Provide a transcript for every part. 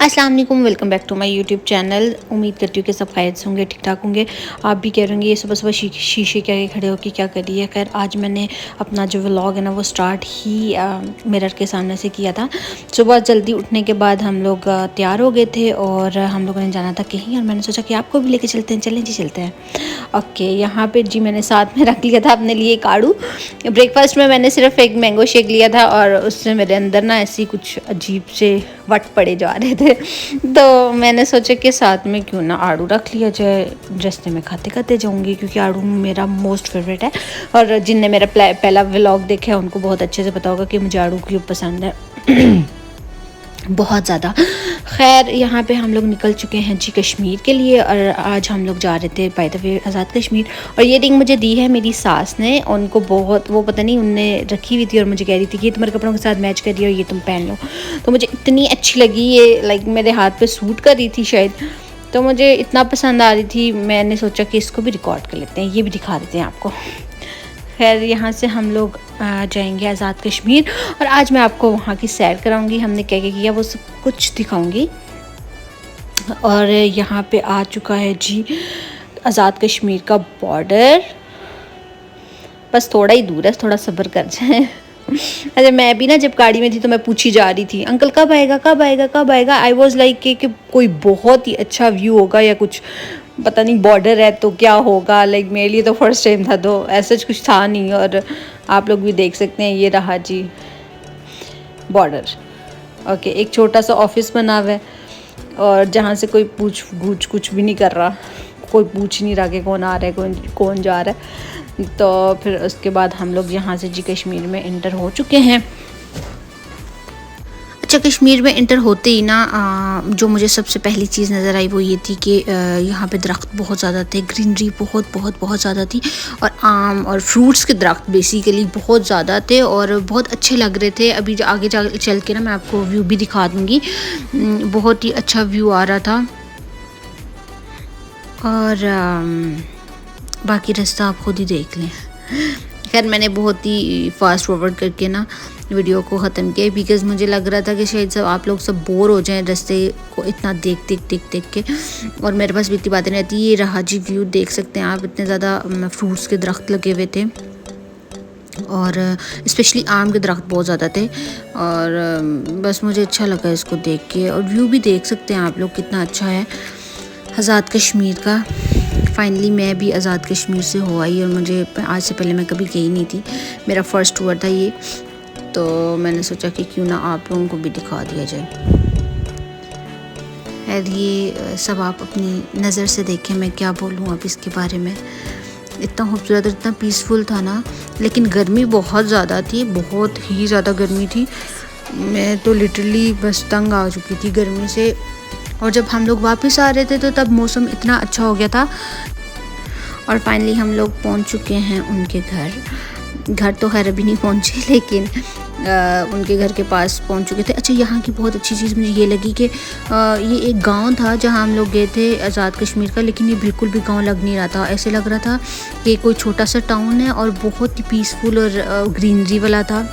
अस्सलाम वालेकुम, welcome back to my YouTube channel. उम्मीद करती हूँ कि सब खैरियत से होंगे, ठीक ठाक होंगे। आप भी कह रहे होंगे ये सुबह सुबह शीशे के आगे खड़े होकर क्या कर रही है। खैर आज मैंने अपना जो व्लॉग है ना वो स्टार्ट ही मिरर के सामने से किया था। सुबह जल्दी उठने के बाद हम लोग तैयार हो गए थे और हम लोगों ने जाना था कहीं, और मैंने सोचा कि आपको भी लेके चलते हैं। चलें जी, चलते हैं। ओके, यहाँ पर जी मैंने साथ में रख लिया था अपने लिए एक आड़ू। ब्रेकफास्ट में मैंने सिर्फ एक मैंगो शेक लिया था और उससे मेरे अंदर ना ऐसी कुछ अजीब से वट पड़े जा रहे थे, तो मैंने सोचा कि साथ में क्यों ना आड़ू रख लिया जाए, रास्ते में खाते खाते जाऊंगी, क्योंकि आड़ू मेरा मोस्ट फेवरेट है। और जिनने मेरा पहला व्लॉग देखा है उनको बहुत अच्छे से पता होगा कि मुझे आड़ू क्यों पसंद है बहुत ज़्यादा। खैर यहाँ पे हम लोग निकल चुके हैं जी कश्मीर के लिए, और आज हम लोग जा रहे थे by the way Azad Kashmir. और ये रिंग मुझे दी है मेरी सास ने, उनको बहुत वो पता नहीं उनने रखी हुई थी और मुझे कह रही थी कि ये तुम्हारे कपड़ों के साथ मैच कर रही है और ये तुम पहन लो। तो मुझे इतनी अच्छी लगी ये, लाइक मेरे हाथ पे सूट कर रही थी शायद, तो मुझे इतना पसंद आ रही थी, मैंने सोचा कि इसको भी रिकॉर्ड कर लेते हैं, ये भी दिखा देते हैं आपको। खैर यहाँ से हम लोग जाएंगे आज़ाद कश्मीर, और आज मैं आपको वहाँ की सैर कराऊंगी, हमने क्या क्या किया वो सब कुछ दिखाऊंगी। और यहाँ पे आ चुका है जी आज़ाद कश्मीर का बॉर्डर, बस थोड़ा ही दूर है, थोड़ा सब्र कर जाए। अरे मैं भी ना जब गाड़ी में थी तो मैं पूछी जा रही थी अंकल कब आएगा कब आएगा कब आएगा। आई वॉज लाइक कि कोई बहुत ही अच्छा व्यू होगा या कुछ, पता नहीं बॉर्डर है तो क्या होगा। लाइक मेरे लिए तो फर्स्ट टाइम था, तो ऐसा कुछ था नहीं। और आप लोग भी देख सकते हैं, ये रहा जी बॉर्डर। ओके, एक छोटा सा ऑफिस बना हुआ है और जहाँ से कोई पूछ गूछ कुछ भी नहीं कर रहा, कोई पूछ नहीं रहा कि कौन आ रहा है कौन जा रहा है। तो फिर उसके बाद हम लोग यहाँ से जी कश्मीर में इंटर हो चुके हैं। अच्छा, कश्मीर में इंटर होते ही ना जो मुझे सबसे पहली चीज़ नज़र आई वो ये थी कि यहाँ पे दरख्त बहुत ज़्यादा थे, ग्रीनरी बहुत बहुत बहुत ज़्यादा थी, और आम और फ्रूट्स के दरख्त बेसिकली बहुत ज़्यादा थे और बहुत अच्छे लग रहे थे। अभी जो आगे चल के ना मैं आपको व्यू भी दिखा दूँगी, बहुत ही अच्छा व्यू आ रहा था। और बाकी रास्ता आप खुद ही देख लें। खैर मैंने बहुत ही फास्ट फॉरवर्ड करके ना वीडियो को ख़त्म किया, बिकॉज़ मुझे लग रहा था कि शायद सब आप लोग सब बोर हो जाएं रास्ते को इतना देख के, और मेरे पास भी इतनी बातें रहती। ये रहा जी व्यू, देख सकते हैं आप, इतने ज़्यादा फ्रूट्स के दरख्त लगे हुए थे और स्पेशली आम के दरख्त बहुत ज़्यादा थे। और बस मुझे अच्छा लगा इसको देख के, और व्यू भी देख सकते हैं आप लोग कितना अच्छा है आज़ाद कश्मीर का। फाइनली मैं भी आज़ाद कश्मीर से हो आई, और मुझे आज से पहले मैं कभी गई नहीं थी, मेरा फ़र्स्ट टूर था ये, तो मैंने सोचा कि क्यों ना आप लोगों को भी दिखा दिया जाए। खैर ये सब आप अपनी नज़र से देखें, मैं क्या बोलूँ अब इसके बारे में। इतना खूबसूरत और इतना पीसफुल था ना, लेकिन गर्मी बहुत ज़्यादा थी, बहुत ही ज़्यादा गर्मी थी। मैं तो लिटरली बस तंग आ चुकी थी गर्मी से। और जब हम लोग वापस आ रहे थे तो तब मौसम इतना अच्छा हो गया था। और फाइनली हम लोग पहुंच चुके हैं उनके घर तो खैर अभी नहीं पहुंचे, लेकिन उनके घर के पास पहुंच चुके थे। अच्छा, यहाँ की बहुत अच्छी चीज़ मुझे ये लगी कि ये एक गांव था जहाँ हम लोग गए थे आज़ाद कश्मीर का, लेकिन ये बिल्कुल भी गांव लग नहीं रहा था। ऐसे लग रहा था कि कोई छोटा सा टाउन है और बहुत ही पीसफुल और ग्रीनरी वाला था।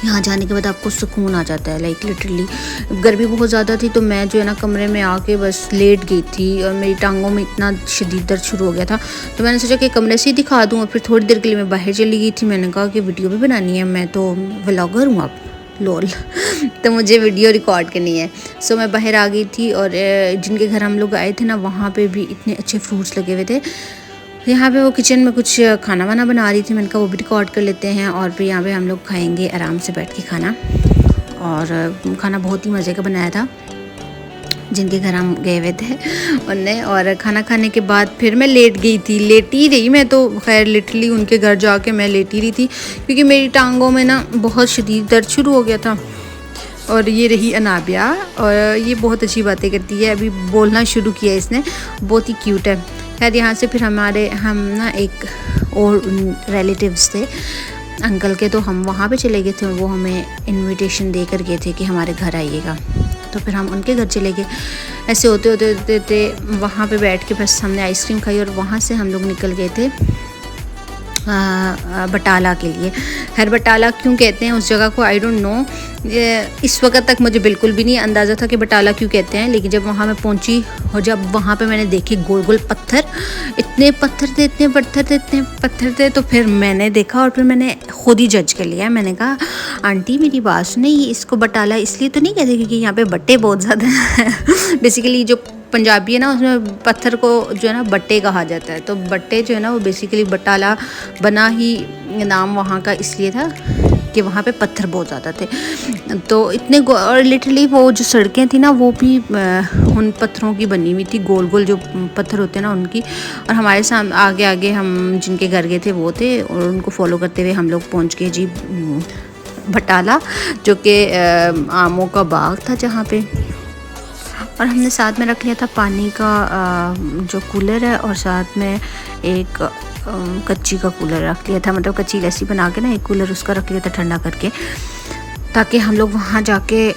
यहाँ जाने के बाद आपको सुकून आ जाता है, लाइक लिटरली। गर्मी बहुत ज़्यादा थी तो मैं जो है ना कमरे में आके बस लेट गई थी, और मेरी टांगों में इतना शदीद दर्द शुरू हो गया था, तो मैंने सोचा कि कमरे से ही दिखा दूँ। और फिर थोड़ी देर के लिए मैं बाहर चली गई थी, मैंने कहा कि वीडियो भी बनानी है, मैं तो व्लॉगर हूँ अब, लोल तो मुझे वीडियो रिकॉर्ड करनी है। सो मैं बाहर आ गई थी, और जिनके घर हम लोग आए थे ना वहाँ पर भी इतने अच्छे फ्रूट्स लगे हुए थे। यहाँ पे वो किचन में कुछ खाना वाना बना रही थी, मैंने कहा वो भी रिकॉर्ड कर लेते हैं, और फिर यहाँ पे हम लोग खाएंगे आराम से बैठ के खाना। और खाना बहुत ही मज़े का बनाया था जिनके घर हम गए हुए थे उनने। और खाना खाने के बाद फिर मैं लेट गई थी, लेटी ही रही मैं तो। खैर लिटरली उनके घर जाके मैं लेटी रही थी, क्योंकि मेरी टांगों में ना बहुत शदीद दर्द शुरू हो गया था। और ये रही अनाबिया, और ये बहुत अच्छी बातें करती है, अभी बोलना शुरू किया इसने, बहुत ही क्यूट है। खैर यहाँ से फिर हम ना एक और रिलेटिव्स थे अंकल के, तो हम वहाँ पे चले गए थे, और वो हमें इनविटेशन दे कर गए थे कि हमारे घर आइएगा। तो फिर हम उनके घर चले गए। ऐसे होते वहाँ पे बैठ के बस हमने आइसक्रीम खाई, और वहाँ से हम लोग निकल गए थे बटाला के लिए। खैर बटाला क्यों कहते हैं उस जगह को, आई डोंट नो, इस वक्त तक मुझे बिल्कुल भी नहीं अंदाज़ा था कि बटाला क्यों कहते हैं, लेकिन जब वहाँ मैं पहुँची और जब वहाँ पे मैंने देखे गोल गोल पत्थर, इतने पत्थर थे, इतने पत्थर थे, इतने पत्थर थे, तो फिर मैंने देखा और फिर मैंने खुद ही जज कर लिया। मैंने कहा आंटी मेरी बात सुनिए, ये इसको बटाला इसलिए तो नहीं कहते क्योंकि यहाँ पे बट्टे बहुत ज़्यादा हैं। बेसिकली जो पंजाबी है ना, उसमें पत्थर को जो है ना बट्टे कहा जाता है, तो बट्टे जो है ना वो बेसिकली बटाला बना ही नाम वहाँ का इसलिए था कि वहाँ पे पत्थर बहुत ज़्यादा थे। तो इतने और लिटरली वो जो सड़कें थी ना वो भी उन पत्थरों की बनी हुई थी, गोल गोल जो पत्थर होते हैं ना उनकी। और हमारे सामने आगे आगे हम जिनके घर गए थे वो थे, और उनको फॉलो करते हुए हम लोग पहुँच गए जी बटाला, जो कि आमों का बाग था जहाँ पे। और हमने साथ में रख लिया था पानी का जो कूलर है, और साथ में एक कच्ची का कूलर रख लिया था, मतलब कच्ची लस्सी बना के ना एक कूलर उसका रख लिया था ठंडा करके, ताकि हम लोग वहाँ जाके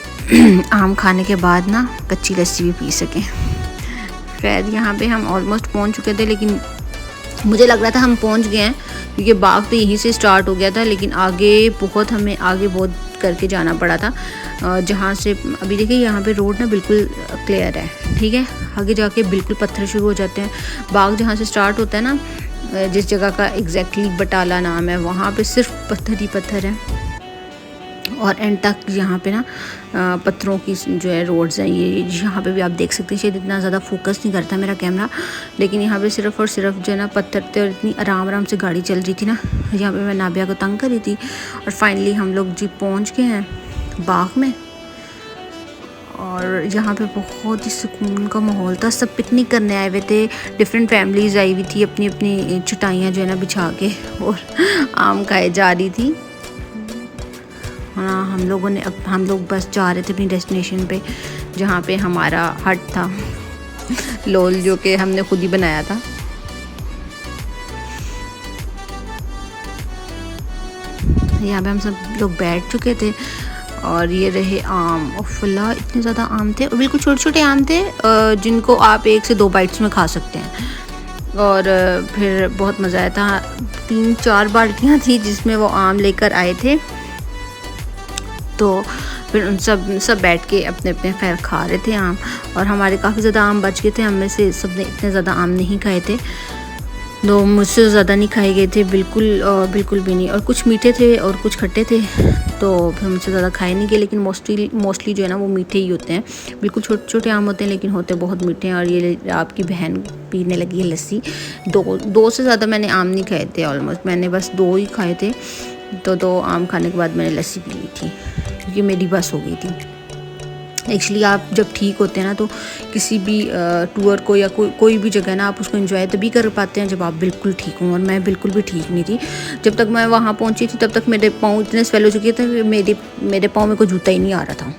आम खाने के बाद ना कच्ची लस्सी भी पी सकें। खैर यहाँ पे हम ऑलमोस्ट पहुँच चुके थे, लेकिन मुझे लग रहा था हम पहुँच गए हैं क्योंकि बाग तो यहीं से स्टार्ट हो गया था, लेकिन हमें आगे बहुत करके जाना पड़ा था, जहाँ से अभी देखिए यहाँ पे रोड ना बिल्कुल क्लियर है, ठीक है। आगे जाके बिल्कुल पत्थर शुरू हो जाते हैं। बाग जहाँ से स्टार्ट होता है ना, जिस जगह का एग्जैक्टली बटाला नाम है, वहाँ पे सिर्फ पत्थर ही पत्थर है, और एंड तक यहाँ पे ना पत्थरों की जो है रोड्स हैं। ये यहाँ पे भी आप देख सकते हैं, शायद इतना ज़्यादा फोकस नहीं करता मेरा कैमरा, लेकिन यहाँ पे सिर्फ और सिर्फ जो है ना पत्थर थे, और इतनी आराम आराम से गाड़ी चल रही थी ना। यहाँ पे मैं नाबिया को तंग कर रही थी, और फाइनली हम लोग जी पहुँच गए हैं बाग में। और यहाँ पे बहुत ही सुकून का माहौल था, सब पिकनिक करने आए हुए थे, डिफरेंट फैमिलीज़ आई हुई थी, अपनी अपनी चटाइयाँ जो है ना बिछा के, और आम खाए जा रही थी। हाँ, हम लोग बस जा रहे थे अपनी डेस्टिनेशन पे, जहाँ पे हमारा हट था लोल, जो कि हमने खुद ही बनाया था। यहाँ पे हम सब लोग बैठ चुके थे, और ये रहे आम, और फुल्ला इतने ज़्यादा आम थे, और बिल्कुल छोटे छोटे आम थे, जिनको आप 1 से 2 बाइट्स में खा सकते हैं। और फिर बहुत मज़ा आया था। 3-4 बाल्टियाँ थी जिसमें वो आम लेकर आए थे, तो फिर उन सब बैठ के अपने अपने खैर खा रहे थे आम। और हमारे काफ़ी ज़्यादा आम बच गए थे, हम में से सब ने इतने ज़्यादा आम नहीं खाए थे, तो मुझसे ज़्यादा नहीं खाए गए थे बिल्कुल भी नहीं। और कुछ मीठे थे और कुछ खट्टे थे, तो फिर मुझसे ज़्यादा खाए नहीं गए, लेकिन मोस्टली जो है ना वो मीठे ही होते हैं। बिल्कुल छोटे छोटे आम होते हैं, लेकिन होते बहुत मीठे हैं। और ये आपकी बहन पीने लगी है लस्सी। दो से ज़्यादा मैंने आम नहीं खाए थे, ऑलमोस्ट मैंने बस 2 ही खाए थे, तो 2 आम खाने के बाद मैंने लस्सी पी ली थी, क्योंकि मेरी बस हो गई थी। एक्चुअली आप जब ठीक होते हैं ना, तो किसी भी टूर को या कोई भी जगह ना आप उसको एंजॉय तभी कर पाते हैं जब आप बिल्कुल ठीक हों। और मैं बिल्कुल भी ठीक नहीं थी। जब तक मैं वहाँ पहुँची थी तब तक मेरे पाँव इतने स्वेल हो चुके थे कि मेरे पाँव में कोई जूता ही नहीं आ रहा था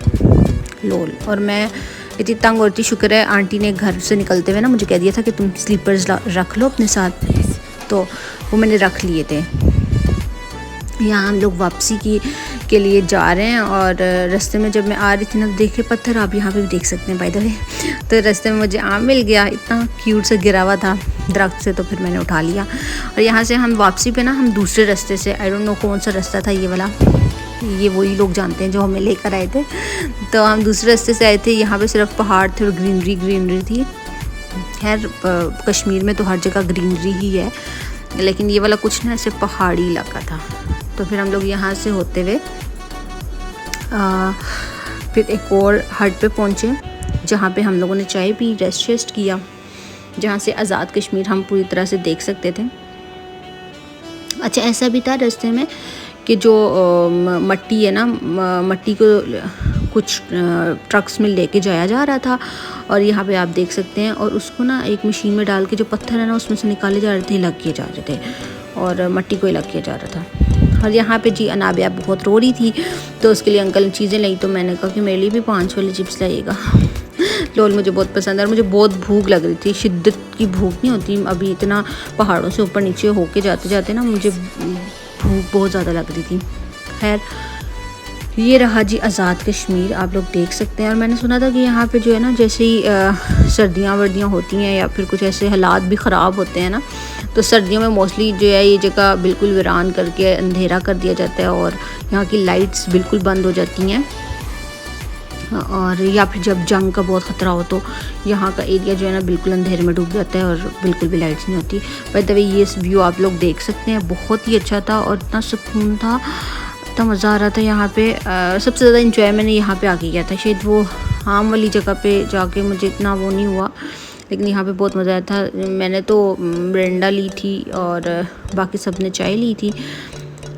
लोल। और मैं इतनी तंग और थी। शुक्र है आंटी ने घर से निकलते हुए ना मुझे कह दिया था कि तुम स्लीपर्स रख लो अपने साथ, तो वो मैंने रख लिए थे। यहाँ हम लोग वापसी के लिए जा रहे हैं, और रास्ते में जब मैं आ रही थी ना, देखे पत्थर आप यहाँ पे भी देख सकते हैं बाय द वे। तो रास्ते में मुझे आम मिल गया, इतना क्यूट सा गिरा हुआ था दरख्त से, तो फिर मैंने उठा लिया। और यहाँ से हम वापसी पे ना हम दूसरे रास्ते से, आई डोंट नो कौन सा रास्ता था ये वाला, ये वही लोग जानते हैं जो हमें लेकर आए थे। तो हम दूसरे रास्ते से आए थे। यहाँ पे सिर्फ पहाड़ थे और ग्रीनरी थी। खैर कश्मीर में तो हर जगह ग्रीनरी ही है, लेकिन ये वाला कुछ ना सिर्फ पहाड़ी इलाका था। तो फिर हम लोग यहाँ से होते हुए फिर एक और हट पे पहुँचे, जहाँ पे हम लोगों ने चाय पी, रेस्ट किया, जहाँ से आज़ाद कश्मीर हम पूरी तरह से देख सकते थे। अच्छा ऐसा भी था रास्ते में कि जो मट्टी है ना, मट्टी को कुछ ट्रक्स में लेके जाया जा रहा था, और यहाँ पे आप देख सकते हैं। और उसको ना एक मशीन में डाल के जो पत्थर है ना उसमें से निकाले जा रहे थे, अलग किए जा रहे थे, और मट्टी को अलग किया जा रहा था। और यहाँ पे जी अनाबिया बहुत रो रही थी, तो उसके लिए अंकल ने चीज़ें लाई, तो मैंने कहा कि मेरे लिए भी 5 वाले चिप्स लाइएगा। लोल मुझे बहुत पसंद है, और मुझे बहुत भूख लग रही थी, शिद्दत की भूख नहीं होती। अभी इतना पहाड़ों से ऊपर नीचे होके जाते जाते ना मुझे भूख बहुत ज़्यादा लग रही थी। खैर ये रहा जी आज़ाद कश्मीर, आप लोग देख सकते हैं। और मैंने सुना था कि यहाँ पे जो है ना, जैसे ही सर्दियाँ वर्दियाँ होती हैं या फिर कुछ ऐसे हालात भी ख़राब होते हैं ना, तो सर्दियों में मोस्टली जो है ये जगह बिल्कुल वीरान करके अंधेरा कर दिया जाता है और यहाँ की लाइट्स बिल्कुल बंद हो जाती हैं। और या फिर जब जंग का बहुत ख़तरा हो तो यहाँ का एरिया जो है ना बिल्कुल अंधेरे में डूब जाता है और बिल्कुल भी लाइट्स नहीं होती। बाय द वे ये व्यू आप लोग देख सकते हैं, बहुत ही अच्छा था और इतना सुकून था, इतना मज़ा आ रहा था यहाँ पे। सबसे ज़्यादा इंजॉय मैंने यहाँ पे आके किया था। शायद वो आम वाली जगह पे जाके मुझे इतना वो नहीं हुआ, लेकिन यहाँ पे बहुत मज़ा आया था। मैंने तो मिरिंडा ली थी और बाकी सब ने चाय ली थी।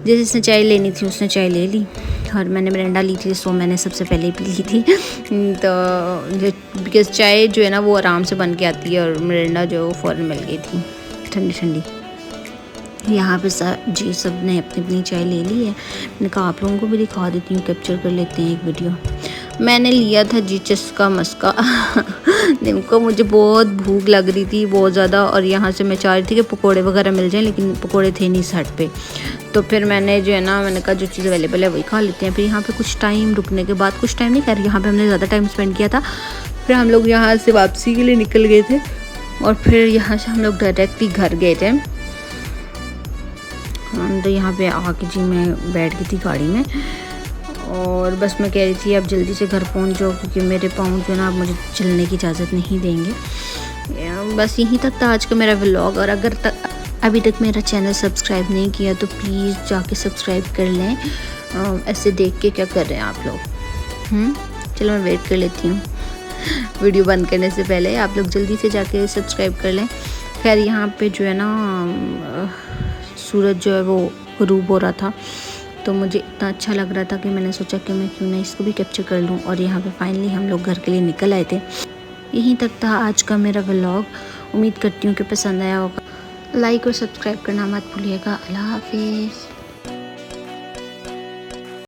जिस जिसने चाय लेनी थी उसने चाय ले ली और मैंने मिरिंडा ली थी, सो मैंने सबसे पहले पी ली थी। तो बिकॉज़ चाय जो है ना वो आराम से बन के आती है और मिरिंडा जो फ़ौरन मिल गई थी ठंडी ठंडी। यहाँ पे जी सब ने अपनी अपनी चाय ले ली है। मैंने कहा आप लोगों को भी दिखा देती हूँ, कैप्चर कर लेते हैं एक वीडियो। मैंने लिया था जी चस्का मस्का। देखो मुझे बहुत भूख लग रही थी बहुत ज़्यादा, और यहाँ से मैं चाह रही थी कि पकोड़े वगैरह मिल जाएं, लेकिन पकोड़े थे नहीं साइड पे। तो फिर मैंने जो है ना, मैंने कहा जो चीज़ अवेलेबल है वही खा लेते हैं। फिर यहाँ पे कुछ टाइम रुकने के बाद, कुछ टाइम नहीं कर, यहाँ पे हमने ज़्यादा टाइम स्पेंड किया था। फिर हम लोग यहाँ से वापसी के लिए निकल गए थे और फिर यहाँ से हम लोग डायरेक्टली घर गए थे। तो यहाँ पे आके जी मैं बैठ गई थी गाड़ी में और बस मैं कह रही थी अब जल्दी से घर पहुँच जाओ, क्योंकि मेरे पाँव जो है ना अब मुझे चलने की इजाज़त नहीं देंगे। बस यहीं तक था आज का मेरा व्लॉग। और अगर अभी तक मेरा चैनल सब्सक्राइब नहीं किया तो प्लीज़ जाके सब्सक्राइब कर लें। ऐसे देख के क्या कर रहे हैं आप लोग? चलो मैं वेट कर लेती हूँ वीडियो बंद करने से पहले। आप लोग जल्दी से जाके सब्सक्राइब कर लें। खैर यहाँ पे जो है ना सूरज जो है वो ग़ुरूब हो रहा था, तो मुझे इतना अच्छा लग रहा था कि मैंने सोचा कि मैं क्यों ना इसको भी कैप्चर कर लूँ। और यहाँ पे फाइनली हम लोग घर के लिए निकल आए थे। यहीं तक था आज का मेरा व्लॉग। उम्मीद करती हूँ कि पसंद आया होगा। लाइक और सब्सक्राइब करना मत भूलिएगा। अल्लाह हाफिज़।